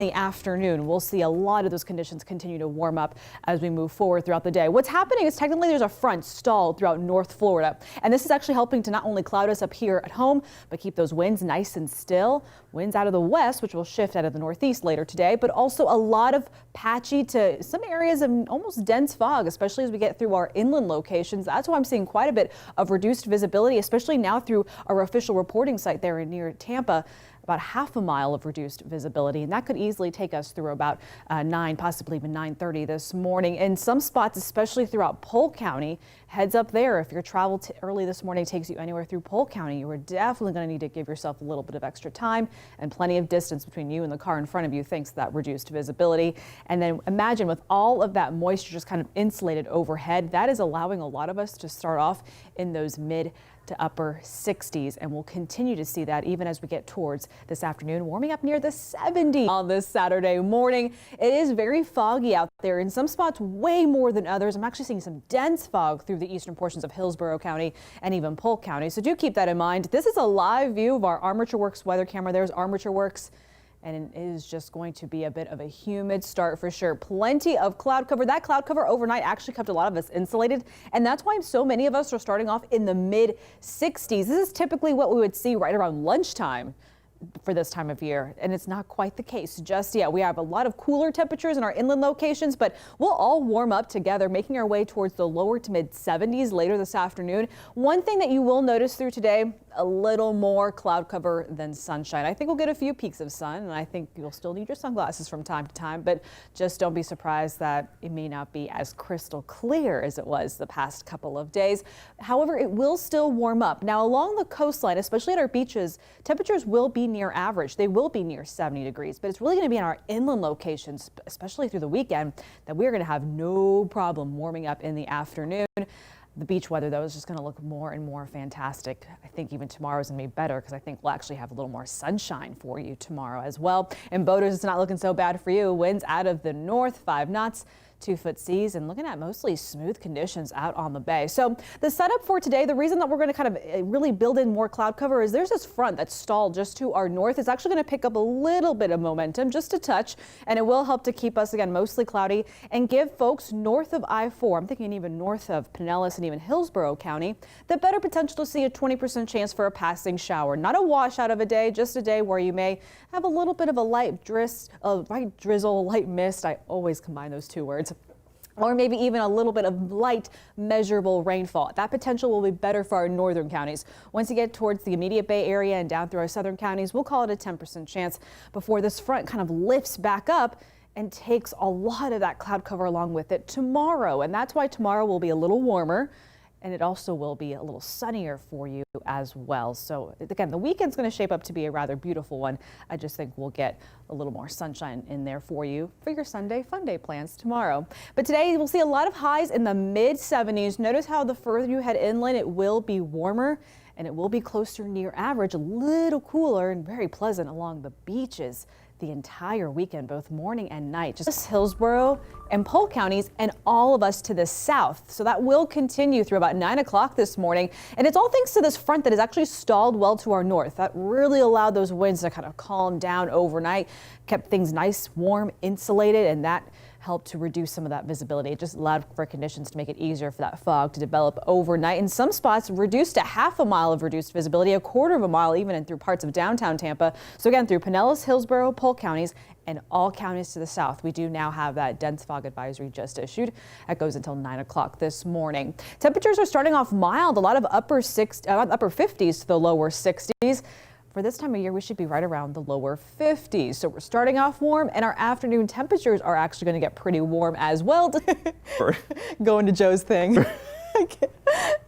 the afternoon, we'll see a lot of those conditions continue to warm up as we move forward throughout the day. What's happening is technically there's a front stalled throughout North Florida, and this is actually helping to not only cloud us up here at home, but keep those winds nice and still. Winds out of the west, which will shift out of the northeast later today, but also a lot of patchy to some areas of almost dense fog, especially as we get through our inland locations. That's why I'm seeing quite a bit of reduced visibility, especially now through our official reporting site there near Tampa. About half a mile of reduced visibility, and that could easily take us through about 9, possibly even 9:30 this morning. In some spots, especially throughout Polk County, heads up there. If your travel early this morning takes you anywhere through Polk County, you are definitely going to need to give yourself a little bit of extra time and plenty of distance between you and the car in front of you thanks to that reduced visibility. And then imagine with all of that moisture just kind of insulated overhead, that is allowing a lot of us to start off in those mid to upper 60s, and we'll continue to see that even as we get towards this afternoon, warming up near the 70s on this Saturday morning. It is very foggy out there in some spots, way more than others. I'm actually seeing some dense fog through the eastern portions of Hillsborough County and even Polk County, so do keep that in mind. This is a live view of our Armature Works weather camera. There's Armature Works. And it is just going to be a bit of a humid start for sure. Plenty of cloud cover. That cloud cover overnight actually kept a lot of us insulated. And that's why so many of us are starting off in the mid 60s. This is typically what we would see right around lunchtime for this time of year, and it's not quite the case just yet. We have a lot of cooler temperatures in our inland locations, but we'll all warm up together, making our way towards the lower to mid 70s later this afternoon. One thing that you will notice through today, a little more cloud cover than sunshine. I think we'll get a few peaks of sun, and I think you'll still need your sunglasses from time to time, but just don't be surprised that it may not be as crystal clear as it was the past couple of days. However, it will still warm up. Now, along the coastline, especially at our beaches, temperatures will be near average. They will be near 70 degrees, but it's really going to be in our inland locations, especially through the weekend, that we're going to have no problem warming up in the afternoon. The beach weather, though, is just going to look more and more fantastic. I think even tomorrow is going to be better because I think we'll actually have a little more sunshine for you tomorrow as well. And boaters, it's not looking so bad for you. Winds out of the north, 5 knots. 2-foot seas, and looking at mostly smooth conditions out on the bay. So the setup for today, the reason that we're going to kind of really build in more cloud cover is there's this front that's stalled just to our north. It's actually going to pick up a little bit of momentum, just a touch, and it will help to keep us again mostly cloudy and give folks north of I-4, I'm thinking even north of Pinellas and even Hillsborough County, the better potential to see a 20% chance for a passing shower. Not a washout of a day, just a day where you may have a little bit of a light drizzle, light mist. I always combine those two words. Or maybe even a little bit of light measurable rainfall. That potential will be better for our northern counties. Once you get towards the immediate Bay Area and down through our southern counties, we'll call it a 10% chance before this front kind of lifts back up and takes a lot of that cloud cover along with it tomorrow. And that's why tomorrow will be a little warmer, and it also will be a little sunnier for you as well. So again, the weekend's going to shape up to be a rather beautiful one. I just think we'll get a little more sunshine in there for you for your Sunday fun day plans tomorrow. But today we'll see a lot of highs in the mid 70s. Notice how the further you head inland, it will be warmer and it will be closer near average, a little cooler and very pleasant along the beaches the entire weekend, both morning and night. Just Hillsborough and Polk counties and all of us to the south. So that will continue through about 9 o'clock this morning. And it's all thanks to this front that is actually stalled well to our north. That really allowed those winds to kind of calm down overnight, kept things nice, warm, insulated, and that helped to reduce some of that visibility. It just allowed for conditions to make it easier for that fog to develop overnight. In some spots, reduced to half a mile of reduced visibility, a quarter of a mile even in through parts of downtown Tampa. So again, through Pinellas, Hillsborough, Polk counties, and all counties to the south, we do now have that dense fog advisory just issued. That goes until 9 o'clock this morning. Temperatures are starting off mild, a lot of upper 50s to the lower 60s. For this time of year, we should be right around the lower 50s. So we're starting off warm, and our afternoon temperatures are actually going to get pretty warm as well. Going to Joe's thing.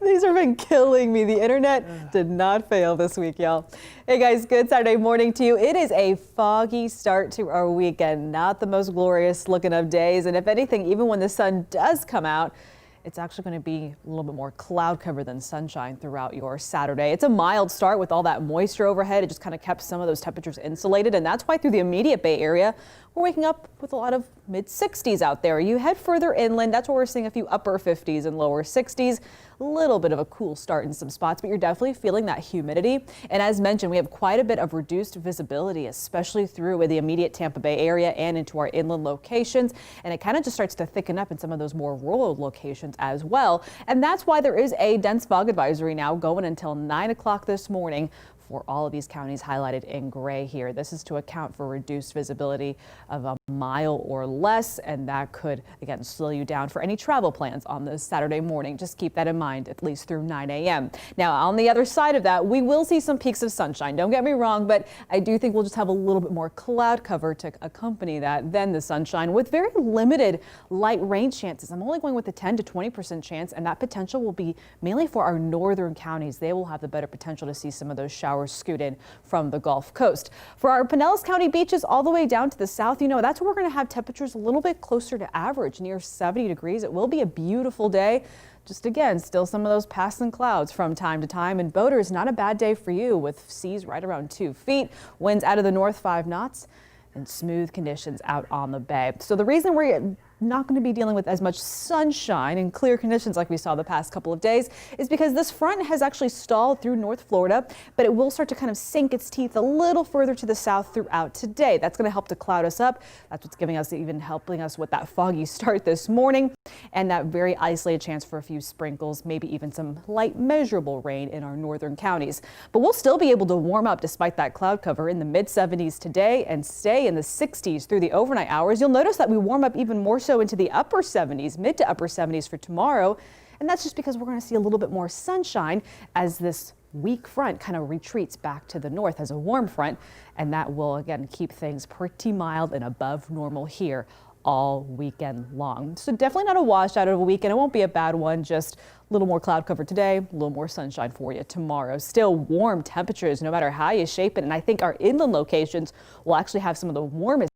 These have been killing me. The internet did not fail this week, y'all. Hey guys, good Saturday morning to you. It is a foggy start to our weekend. Not the most glorious looking of days. And if anything, even when the sun does come out, it's actually going to be a little bit more cloud cover than sunshine throughout your Saturday. It's a mild start with all that moisture overhead. It just kind of kept some of those temperatures insulated, and that's why through the immediate Bay Area, We're waking up with a lot of mid-60s out there. You head further inland, that's where we're seeing a few upper 50s and lower 60s. A little bit of a cool start in some spots, but you're definitely feeling that humidity. And as mentioned, we have quite a bit of reduced visibility, especially through the immediate Tampa Bay area and into our inland locations. And it kind of just starts to thicken up in some of those more rural locations as well. And that's why there is a dense fog advisory now going until 9 o'clock this morning for all of these counties highlighted in gray here. This is to account for reduced visibility of a mile or less, and that could again slow you down for any travel plans on this Saturday morning. Just keep that in mind, at least through 9 a.m. Now on the other side of that, we will see some peaks of sunshine. Don't get me wrong, but I do think we'll just have a little bit more cloud cover to accompany that than the sunshine, with very limited light rain chances. I'm only going with a 10 to 20% chance, and that potential will be mainly for our northern counties. They will have the better potential to see some of those showers scoot in from the Gulf Coast. For our Pinellas County beaches all the way down to the south, that's where we're going to have temperatures a little bit closer to average, near 70 degrees. It will be a beautiful day. Just again, still some of those passing clouds from time to time, and boaters, not a bad day for you, with seas right around 2 feet, winds out of the north 5 knots, and smooth conditions out on the bay. So the reason we're not going to be dealing with as much sunshine and clear conditions like we saw the past couple of days is because this front has actually stalled through North Florida, but it will start to kind of sink its teeth a little further to the south throughout today. That's going to help to cloud us up. That's what's giving us, even helping us with that foggy start this morning, and that very isolated chance for a few sprinkles, maybe even some light measurable rain in our northern counties. But we'll still be able to warm up despite that cloud cover in the mid 70s today and stay in the 60s through the overnight hours. You'll notice that we warm up even more so into the upper 70s, mid to upper 70s for tomorrow. And that's just because we're going to see a little bit more sunshine as this weak front kind of retreats back to the north as a warm front. And that will again keep things pretty mild and above normal here all weekend long. So definitely not a washout of a weekend. It won't be a bad one, just a little more cloud cover today, a little more sunshine for you tomorrow. Still warm temperatures no matter how you shape it. And I think our inland locations will actually have some of the warmest